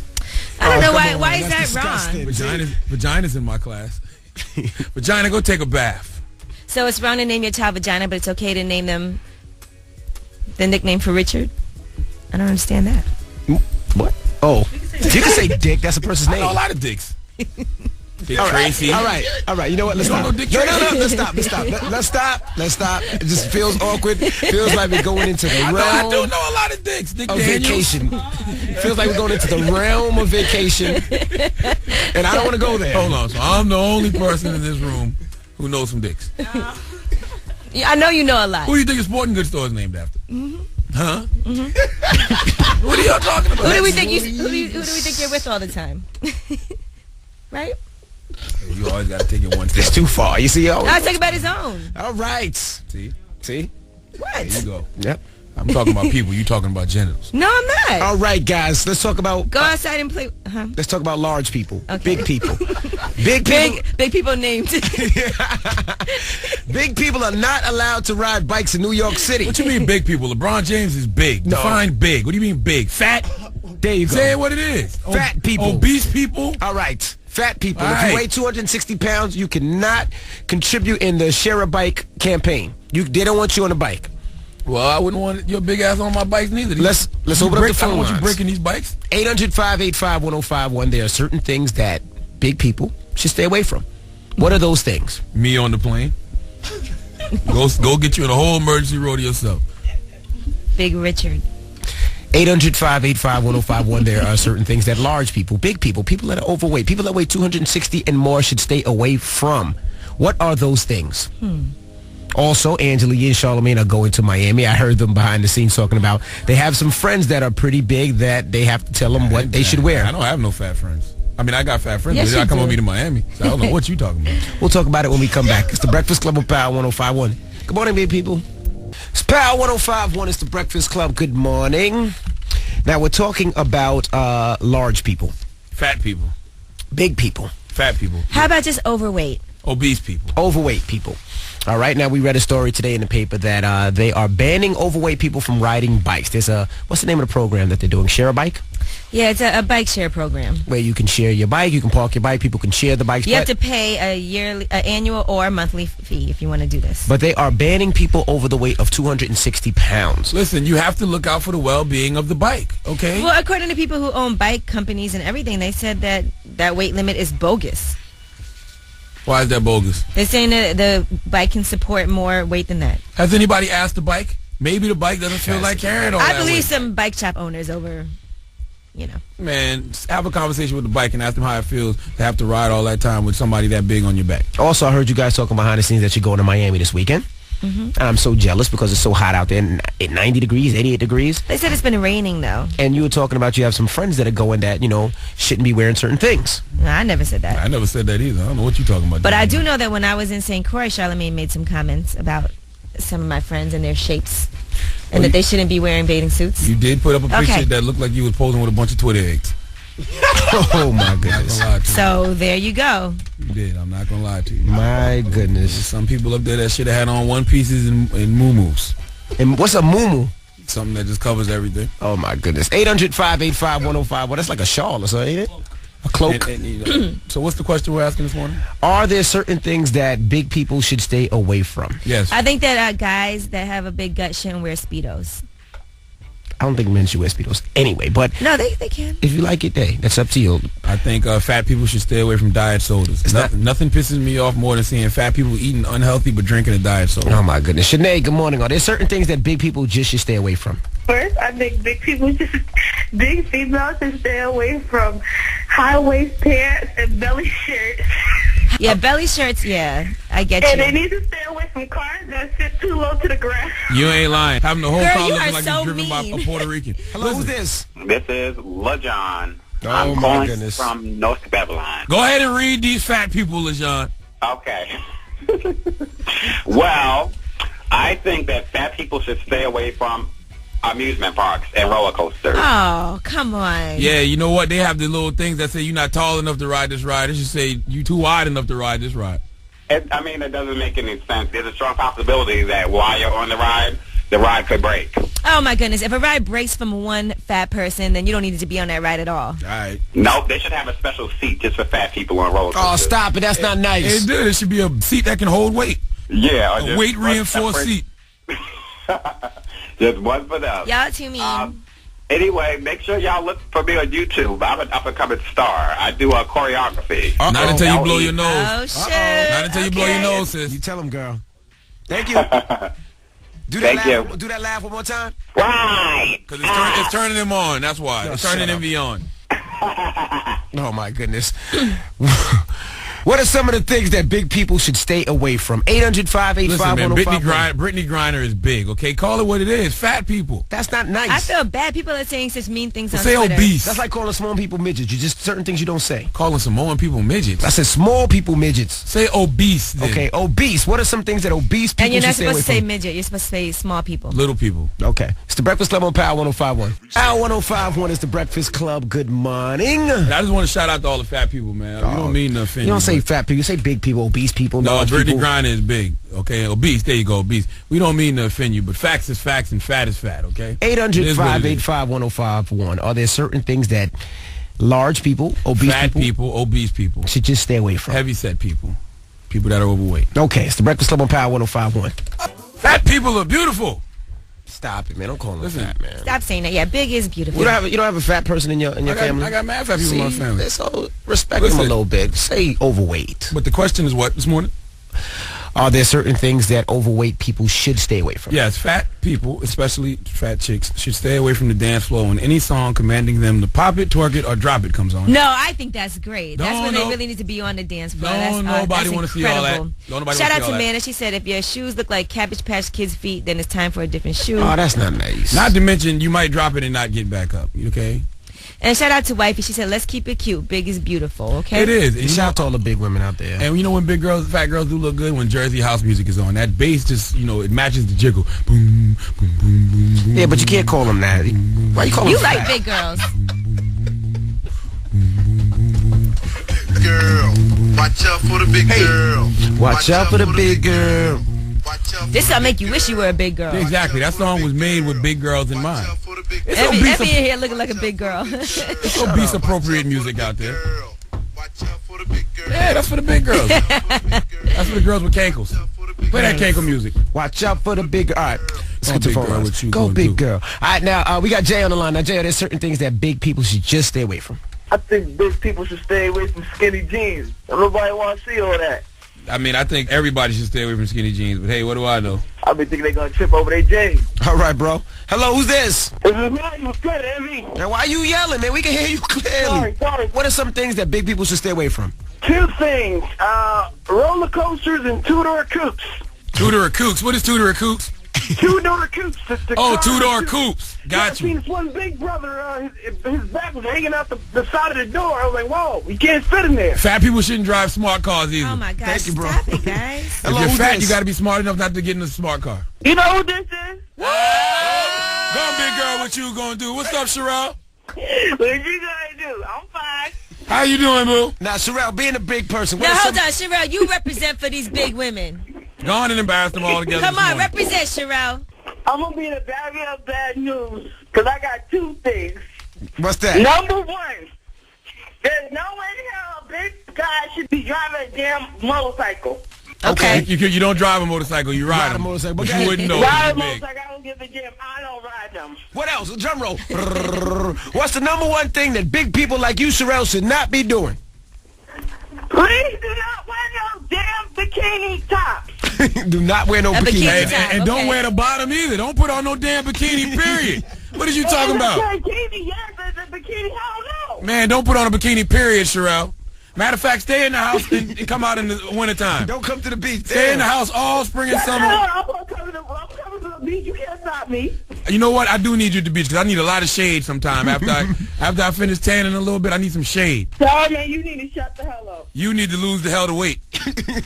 I don't know why is that wrong? Vagina's in my class. Vagina, go take a bath. So it's wrong to name your child Vagina, but it's okay to name them the nickname for Richard? I don't understand that. What? Oh. You can say Dick. That's a person's name. I know a lot of dicks. Dick All right. Tracy. All right. You know what? Let's stop. know Dick No, Tracy? let's stop. Let's stop. It just feels awkward. Feels like we're going into the realm. I do know a lot of dicks. Dick of Daniels. vacation. Feels like we're going into the realm of vacation. And I don't want to go there. Hold on. So I'm the only person in this room who knows some dicks. Yeah, I know you know a lot. Who do you think a sporting goods store is named after? Mm-hmm. Huh? Mm-hmm. What are y'all talking about? Who do we think you're with all the time? Right? You always got to take it one step. It's too far. You see, I talk about his own. All right. See? What? There you go. Yep. I'm talking about people. You talking about genitals. No, I'm not. All right, guys. Let's talk about. Go outside and play. Let's talk about large people. Okay. Big people. Big people named. Big people are not allowed to ride bikes in New York City. What you mean big people? LeBron James is big. No. Define big. What do you mean big? Fat? There you go. Say what it is. Fat people. Obese people? All right. Fat people. All if you right. weigh 260 pounds, you cannot contribute in the Share a Bike campaign. They don't want you on the bike. Well, I wouldn't want your big ass on my bikes neither. Let's open up the phone I don't want you lines. breaking these bikes. 800-585-1051. There are certain things that big people should stay away from. What are those things? Me on the plane. Go get you in a whole emergency row to yourself. Big Richard. 800-585-1051. There are certain things that large people, big people, people that are overweight, people that weigh 260 and more should stay away from. What are those things? Also, Angela Yee and Charlamagne are going to Miami. I heard them behind the scenes talking about they have some friends that are pretty big that they have to tell them what they should wear. I don't have no fat friends. I mean, I got fat friends, Yes, but I you come do. with me to Miami. So I don't know what you talking about. We'll talk about it when we come back. It's the Breakfast Club of Power 105.1. Good morning, big people. It's Power 105.1. It's the Breakfast Club. Good morning. Now, we're talking about large people. Fat people. Big people. Fat people. How about just overweight? Obese people. Overweight people. All right, now we read a story today in the paper that they are banning overweight people from riding bikes. There's what's the name of the program that they're doing? Share a Bike? Yeah, it's a bike share program. Where you can share your bike, you can park your bike, people can share the bikes. You have to pay a annual or monthly fee if you want to do this. But they are banning people over the weight of 260 pounds. Listen, you have to look out for the well-being of the bike, okay? Well, according to people who own bike companies and everything, they said that weight limit is bogus. Why is that bogus? They're saying that the bike can support more weight than that. Has anybody asked the bike? Maybe the bike doesn't feel like carrying all that I believe weight. some bike shop owners over, Man, just have a conversation with the bike and ask them how it feels to have to ride all that time with somebody that big on your back. Also, I heard you guys talking behind the scenes that you're going to Miami this weekend. And I'm so jealous because it's so hot out there, and 90 degrees, 88 degrees. They said it's been raining, though. And you were talking about you have some friends that are going that, shouldn't be wearing certain things. No, I never said that. I never said that either. I don't know what you're talking about. But I do know that when I was in St. Croix, Charlamagne made some comments about some of my friends and their shapes. And that they shouldn't be wearing bathing suits? You did put up a picture Okay. that looked like you was posing with a bunch of Twitter eggs. Oh my goodness. I'm not gonna lie to you. So there you go. You did. I'm not gonna lie to you. My goodness. There's some people up there that should have had on one pieces and muumuus. And what's a muumuu? Something that just covers everything. Oh my goodness. 800-585-1051. Well, that's like a shawl or something, ain't it? A cloak. So what's the question we're asking this morning? Are there certain things that big people should stay away from? Yes. I think that guys that have a big gut shouldn't wear Speedos. I don't think men should wear Speedos anyway, but No, they can. if you like it, hey, that's up to you. I think fat people should stay away from diet sodas. Nothing pisses me off more than seeing fat people eating unhealthy but drinking a diet soda. Oh my goodness. Sinead, good morning. Are there certain things that big people just should stay away from? First, I think big females should stay away from high-waist pants and belly shirts. Yeah, belly shirts, yeah. I get And you. they need to stay away from cars that sit too low to the ground. You ain't lying. Having the whole Girl, car you looking are like so it's driven by mean. a Puerto Rican. Hello, who's this? This is LaJohn. Oh, I'm my calling goodness. from North Babylon. Go ahead and read these fat people, LaJohn. Okay. Well, I think that fat people should stay away from amusement parks and roller coasters. Oh, come on. Yeah, you know what? They have the little things that say you're not tall enough to ride this ride. They should say you too wide enough to ride this ride. It doesn't make any sense. There's a strong possibility that while you're on the ride could break. Oh, my goodness. If a ride breaks from one fat person, then you don't need to be on that ride at all. All right. No, they should have a special seat just for fat people on roller coasters. Oh, stop it. That's not nice. It should be a seat that can hold weight. Yeah. A weight reinforced seat. Just one for them. Y'all too mean. Anyway, make sure y'all look for me on YouTube. I'm an up-and-coming star. I do a choreography. Not until you blow your nose. Oh, shit. Not until you blow your nose, sis. You tell him, girl. Thank you. Thank you. Do that laugh one more time. Right. Because it's turning him on. That's why. No, it's turning shut him beyond. Oh, my goodness. What are some of the things that big people should stay away from? 800-585-1051. Listen, man, Brittany Griner is big, okay? Call it what it is. Fat people. That's not nice. I feel bad. People are saying such mean things on Say Twitter. obese. That's like calling small people midgets. You just certain things you don't say. Calling Samoan people midgets. I said small people midgets. Say obese then. Okay, obese. What are some things that obese people And you're should not stay away supposed to say from? midget. You're supposed to say small people. Little people. Okay. It's the Breakfast Club on Power 1051. Power 1051 is the Breakfast Club. Good morning. I just want to shout out to all the fat people, man. You don't mean to offend You don't say but- fat people. You say big people, obese people. No, large Brittany people. Griner is big, okay? Obese, there you go, obese. We don't mean to offend you, but facts is facts and fat is fat, okay? 800-585-1051. Are there certain things that large people, obese Fat people, obese people, should just stay away from? heavy set people, people that are overweight. Okay, it's the Breakfast Club on Power 1051. Fat people are beautiful. Stop it, man. Don't call them Listen, fat, man. Stop saying that. Yeah, big is beautiful. You don't have a fat person in your family? I got mad fat people in my See, family. So respect them a little bit. Say overweight. But the question is what this morning? Are there certain things that overweight people should stay away from? Yes, fat people, especially fat chicks, should stay away from the dance floor when any song commanding them to pop it, twerk it, or drop it comes on. No, I think that's great. That's when they really need to be on the dance floor. Nobody want to see all that. Shout out to Mana. She said if your shoes look like Cabbage Patch Kids' feet, then it's time for a different shoe. Oh, that's not nice. Not to mention, you might drop it and not get back up. Okay? And shout out to Wifey. She said, let's keep it cute. Big is beautiful, okay? It is. And shout out to all the big women out there. And you know when fat girls do look good? When Jersey house music is on. That bass just, it matches the jiggle. Boom, boom, boom, boom, boom. Yeah, but you can't call them that. Why you call them You fat? like big girls. Girl, watch out for the big girl. Watch out for the big girl. This will make you wish you were a big girl. Exactly. That song was made with big girls in mind. It's Effie in here looking like a big girl. It's obese appropriate music out there. Yeah, that's for the big girls. That's for the girls with cankles. Play that cankle music. Watch out for the big girl. All right. Let's get to big phone girl, lines. what you Go gonna big do? girl. All right, now we got Jay on the line. Now, Jay, are there certain things that big people should just stay away from? I think big people should stay away from skinny jeans. Nobody want to see all that. I mean, I think everybody should stay away from skinny jeans, but hey, what do I know? I be thinking they gonna trip over their jeans. All right, bro. Hello, who's this? This is me. What's good, Evie? Now, why are you yelling, man? We can hear you clearly. Sorry. What are some things that big people should stay away from? Two things. Roller coasters and two-door coupes. Two-door coupes. What is two-door coupes? Two-door coupes. Oh, two-door coupes. Got I you. seen this one big brother, his back was hanging out the side of the door. I was like, whoa, you can't fit in there. Fat people shouldn't drive smart cars either. Oh, my gosh. Thank you, bro. Stop it, guys. If you're fat, you got to be smart enough not to get in a smart car. You know who this is? Go on, big girl, what you gonna do? What's up, Sherelle? What you gonna do? I'm fine. How you doing, boo? Now, Sherelle, being a big person. Now, hold on, Sherelle. You represent for these big women. Go on and embarrass them all together. Come on, represent, Sherelle. I'm gonna be in a barrier of bad news because I got two things. What's that? Number one, there's no way in hell a big guy should be driving a damn motorcycle. Okay. You don't drive a motorcycle, you ride a motorcycle. But you wouldn't know. Ride a motorcycle, I don't give a damn. I don't ride them. What else? A drum roll. What's the number one thing that big people like you, Sherelle, should not be doing? Please do not wear no damn bikini tops. Do not wear no bikini. And don't wear the bottom either. Don't put on no damn bikini, period. What are you talking about? Bikini, yes, it's a bikini, hell no. Man, don't put on a bikini, period, Sherelle. Matter of fact, stay in the house and come out in the wintertime. Don't come to the beach. Stay in the house all spring and summer. I'm coming to the beach. You can't stop me. You know what? I do need you at the beach because I need a lot of shade sometime. After I finish tanning a little bit, I need some shade. Sorry, man, you need to shut the hell up. You need to lose the hell to weight.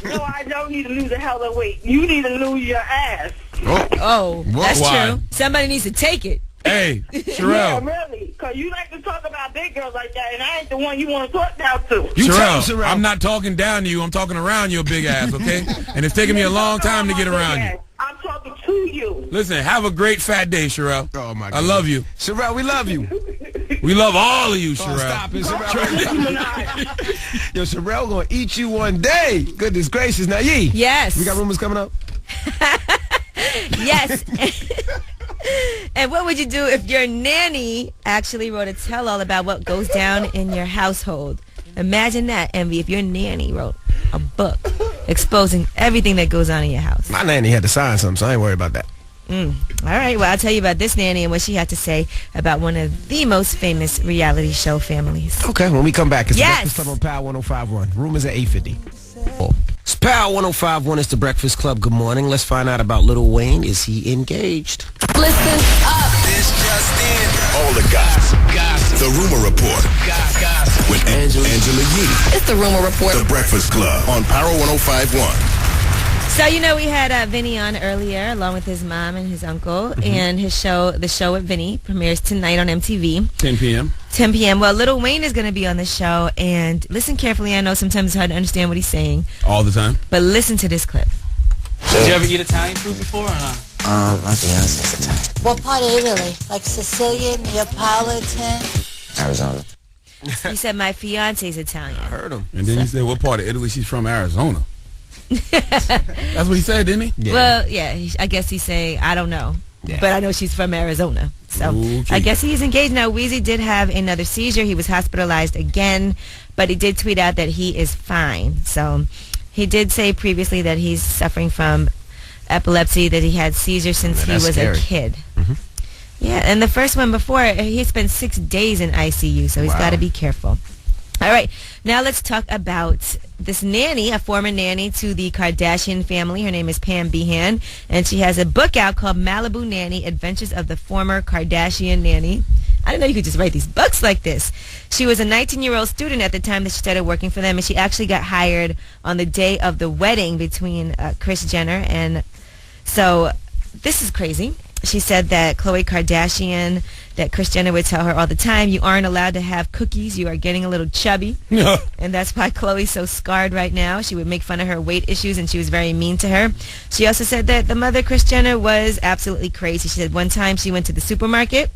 No, I don't need to lose the hell of weight. You need to lose your ass. Oh, that's Why? true. Somebody needs to take it. Hey, Sherelle. Yeah, really. Because you like to talk about big girls like that, and I ain't the one you want to talk down to. Sherelle, I'm not talking down to you. I'm talking around your big ass, okay? And it's taking me a long time to get around you. I'm talking to you. Listen, have a great fat day, Sherelle. Oh, my God. I love you. Sherelle, we love you. We love all of you, Sherelle. Stop it, Sherelle. Yo, Sherelle gonna eat you one day. Goodness gracious. Now, Yee. Yes. We got rumors coming up? Yes. And what would you do if your nanny actually wrote a tell-all about what goes down in your household? Imagine that, Envy, if your nanny wrote a book exposing everything that goes on in your house. My nanny had to sign something, so I ain't worried about that. All right, well, I'll tell you about this nanny and what she had to say about one of the most famous reality show families. Okay, when we come back, it's Yes. the Breakfast Club on Power 105.1. Rumors at 8:50. It's Power 105.1. It's the Breakfast Club. Good morning. Let's find out about Lil Wayne. Is he engaged? Listen up. This just in. All the gossip. The Rumor Report. With Angela Yee. It's the Rumor Report. The Breakfast Club on Power 105.1. So, you know, we had Vinnie on earlier, along with his mom and his uncle, and his show, The Show with Vinnie, premieres tonight on MTV. 10 p.m. 10 p.m. Well, Lil Wayne is going to be on the show, and listen carefully. I know sometimes it's hard to understand what he's saying, All the time. but listen to this clip. Did you ever eat Italian food before or not? My fiance's Italian. What part of Italy? Like Sicilian, Neapolitan? Arizona. He said, my fiance's Italian. I heard him. And then he said, what part of Italy? She's from Arizona. That's what he said, didn't he? Yeah. Well, yeah, I guess he's saying, I don't know. Yeah. But I know she's from Arizona. So Okay. I guess he's engaged. Now, Weezy did have another seizure. He was hospitalized again, but he did tweet out that he is fine. So he did say previously that he's suffering from epilepsy, that he had seizures since he that's was scary. a kid. Yeah, and the first one before, he spent 6 days in ICU, so he's Wow. got to be careful. All right, now let's talk about this nanny, a former nanny to the Kardashian family. Her name is Pam Behan, and she has a book out called Malibu Nanny, Adventures of the Former Kardashian Nanny. I didn't know you could just write these books like this. She was a 19-year-old student at the time that she started working for them, and she actually got hired on the day of the wedding between Kris Jenner. And so this is crazy. She said that Khloe Kardashian, that Kris Jenner would tell her all the time, you aren't allowed to have cookies, you are getting a little chubby. And that's why Khloe's so scarred right now. She would make fun of her weight issues, and she was very mean to her. She also said that the mother, Kris Jenner, was absolutely crazy. She said one time she went to the supermarket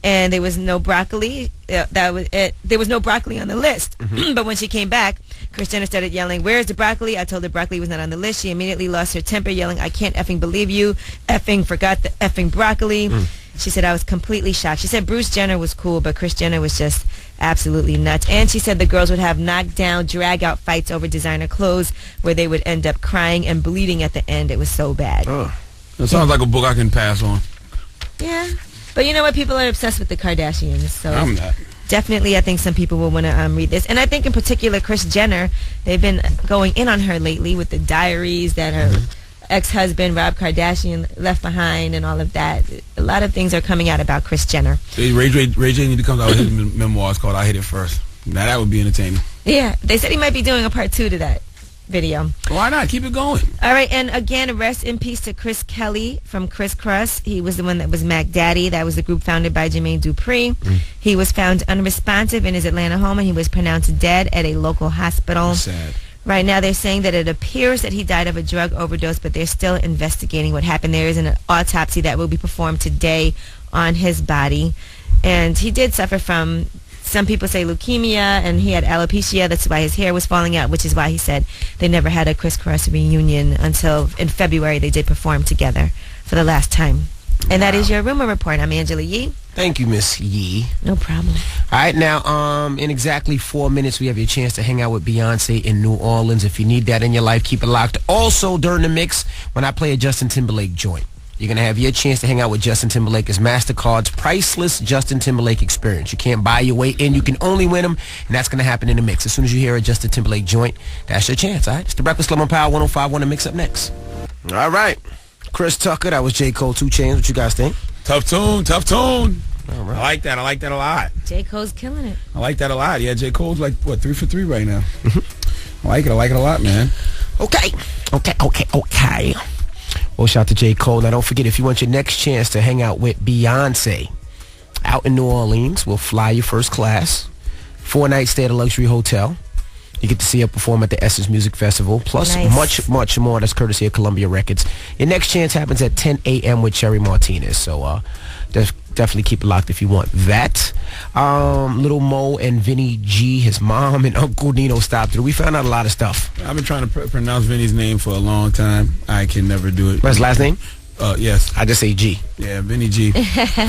and there was no broccoli. There was no broccoli on the list. But when she came back, Kris Jenner started yelling, "Where's the broccoli?" I told her broccoli was not on the list. She immediately lost her temper, yelling, "I can't effing believe you. Effing forgot the effing broccoli." She said, I was completely shocked. She said Bruce Jenner was cool, but Kris Jenner was just absolutely nuts. And she said the girls would have knockdown, drag-out fights over designer clothes where they would end up crying and bleeding at the end. It was so bad. That sounds like a book I can pass on. Yeah. But you know what? People are obsessed with the Kardashians. So I'm not. definitely, I think some people will want to read this. And I think in particular, Kris Jenner, they've been going in on her lately with the diaries that her ex-husband, Rob Kardashian, left behind and all of that. A lot of things are coming out about Kris Jenner. Ray J need to come out with his memoirs called I Hit It First. Now that would be entertaining. Yeah. They said he might be doing a part 2 to that. video. Why not? Keep it going. All right, and again, rest in peace to Chris Kelly from Criss Cross. He was the one that was Mac Daddy. That was the group founded by Jermaine Dupri. He was found unresponsive in his Atlanta home, and he was pronounced dead at a local hospital. Sad. Right now, they're saying that it appears that he died of a drug overdose, but they're still investigating what happened. There is an autopsy that will be performed today on his body. And he did suffer from, some people say, leukemia, and he had alopecia. That's why his hair was falling out, which is why he said they never had a Criss Cross reunion until in February they did perform together for the last time. And that is your rumor report. I'm Angela Yee. Thank you, Miss Yee. No problem. All right, now, in exactly 4 minutes, we have your chance to hang out with Beyonce in New Orleans. If you need that in your life, keep it locked. Also, during the mix, when I play a Justin Timberlake joint, you're going to have your chance to hang out with Justin Timberlake as MasterCard's priceless Justin Timberlake experience. You can't buy your way in. You can only win them, and that's going to happen in the mix. As soon as you hear a Justin Timberlake joint, that's your chance, all right? It's the Breakfast Club on Power 105.1 to mix up next. All right. Chris Tucker, that was J. Cole, 2 Chainz. What you guys think? Tough tune. All right. I like that a lot. J. Cole's killing it. I like that a lot. Yeah, J. Cole's like, 3 for 3 right now. I like it a lot, man. Okay. Well, shout out to J. Cole. Now, don't forget, if you want your next chance to hang out with Beyonce out in New Orleans, we'll fly you first class. 4-night stay at a luxury hotel. You get to see her perform at the Essence Music Festival, plus much more. That's courtesy of Columbia Records. Your next chance happens at 10 a.m. with Cherry Martinez. So definitely keep it locked if you want that. Little Mo and Vinnie G, his mom and Uncle Nino stopped through. We found out a lot of stuff. I've been trying to pronounce Vinny's name for a long time. I can never do it. What's his last name? Yes. I just say G. Yeah, Vinnie G.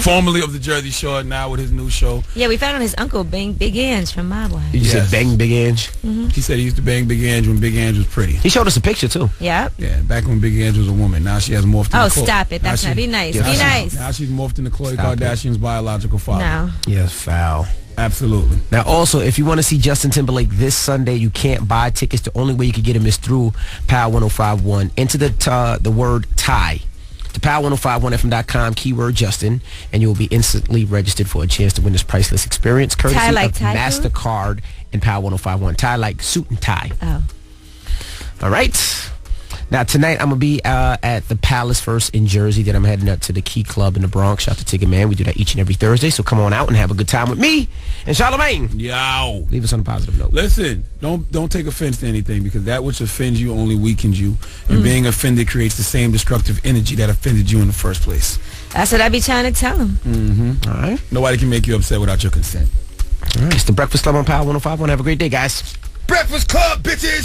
Formerly of the Jersey Shore, now with his new show. Yeah, we found out his uncle banged Big Ange from My Boy. You said bang Big Ange? Mm-hmm. He said he used to bang Big Ange when Big Ange was pretty. He showed us a picture, too. Yep. Yeah, back when Big Ange was a woman. Now she has morphed into Oh, stop it. That's not. Be nice. Be nice. Now she's morphed into Khloe Kardashian's biological father. No. Yes, foul. Absolutely. Now, also, if you want to see Justin Timberlake this Sunday, you can't buy tickets. The only way you can get them is through Power 105.1. Enter the word tie to power1051fm.com, keyword Justin, and you will be instantly registered for a chance to win this priceless experience, courtesy tie like of Thai MasterCard and Power 105.1. Tie like suit and tie. Oh. All right. Now, tonight, I'm going to be at the Palace first in Jersey. Then I'm heading up to the Key Club in the Bronx. Shout out to Ticket Man. We do that each and every Thursday. So come on out and have a good time with me and Charlamagne. Yo. Leave us on a positive note. Listen, don't take offense to anything, because that which offends you only weakens you. And being offended creates the same destructive energy that offended you in the first place. That's what I be trying to tell him. Mm-hmm. All right. Nobody can make you upset without your consent. All right. It's the Breakfast Club on Power 105.1. Have a great day, guys. Breakfast Club, bitches!